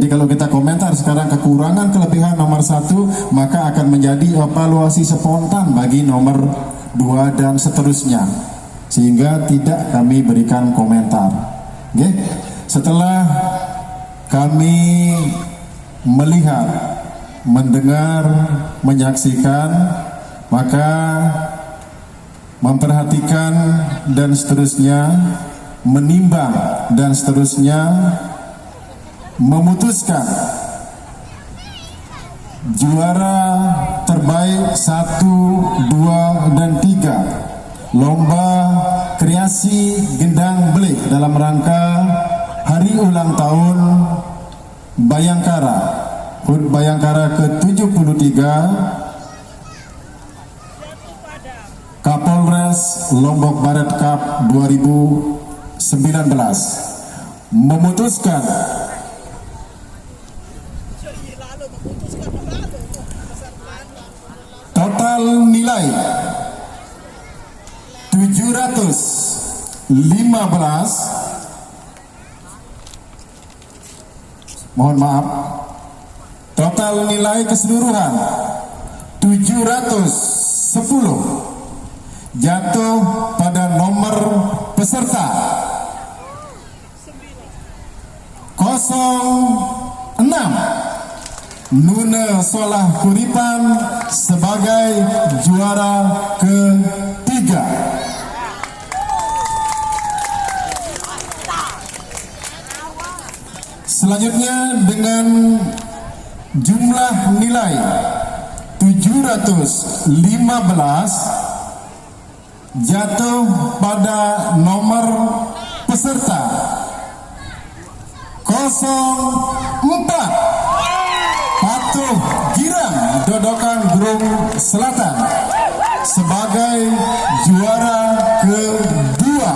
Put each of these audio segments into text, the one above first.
Jadi kalau kita komentar sekarang kekurangan kelebihan nomor 1, maka akan menjadi evaluasi spontan bagi nomor 2 dan seterusnya, sehingga tidak kami berikan komentar. Oke? Setelah kami melihat, mendengar, menyaksikan, maka memperhatikan dan seterusnya, menimbang dan seterusnya, memutuskan juara terbaik 1, 2, dan 3 lomba kreasi gendang belik dalam rangka hari ulang tahun Bayangkara, HUT Bayangkara ke-73, Kapolres Lombok Barat Cup 2019 memutuskan total nilai 715, mohon maaf, total nilai keseluruhan 710 jatuh pada nomor peserta 06 Nune Solah Kuripan sebagai juara ketiga. Selanjutnya dengan jumlah nilai 715 jatuh pada nomor peserta 04 Patuh Girang Dodokan Grung Selatan sebagai juara kedua.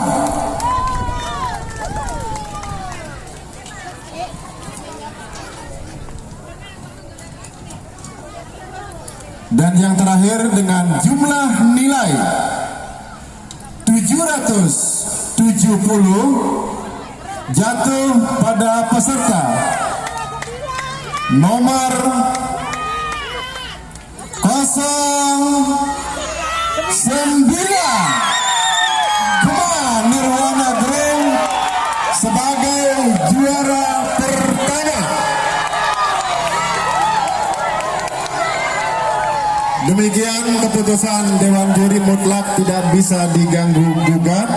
Dan yang terakhir dengan jumlah nilai 770 jatuh pada peserta nomor 09 Gema Nirwana Grung sebagai juara pertama. Demikian keputusan Dewan Juri mutlak tidak bisa diganggu gugat.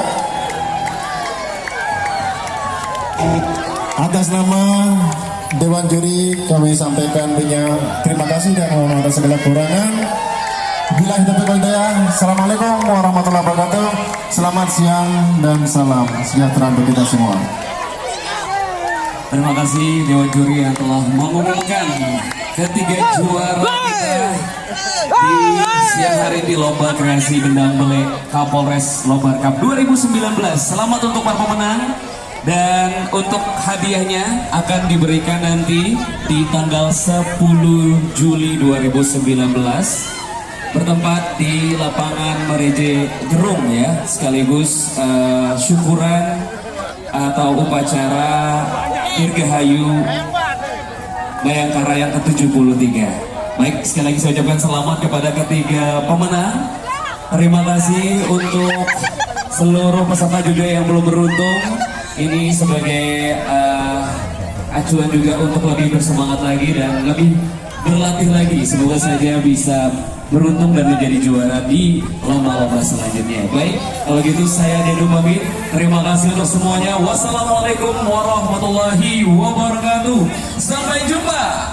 Atas nama Dewan Juri kami sampaikan banyak terima kasih dan mohon maaf atas segala kekurangan. Billahi taufiq wal hidayah. Assalamualaikum warahmatullahi wabarakatuh. Selamat siang dan salam sejahtera untuk kita semua. Terima kasih Dewan Juri yang telah mengumumkan ketiga juara kita di siang hari di lomba kreasi gendang belik Kapolres Lobar Cup 2019. Selamat untuk para pemenang. Dan untuk hadiahnya akan diberikan nanti di tanggal 10 Juli 2019 bertempat di lapangan Mereje Gerung ya, sekaligus syukuran atau upacara Dirgahayu Bayangkara yang ke-73. Baik, sekali lagi saya ucapkan selamat kepada ketiga pemenang. Terima kasih untuk seluruh peserta juga yang belum beruntung. Ini sebagai acuan juga untuk lebih bersemangat lagi dan lebih berlatih lagi. Semoga saja bisa beruntung dan menjadi juara di lomba-lomba selanjutnya. Baik, kalau gitu saya Dedu pamit. Terima kasih untuk semuanya. Wassalamualaikum warahmatullahi wabarakatuh. Sampai jumpa.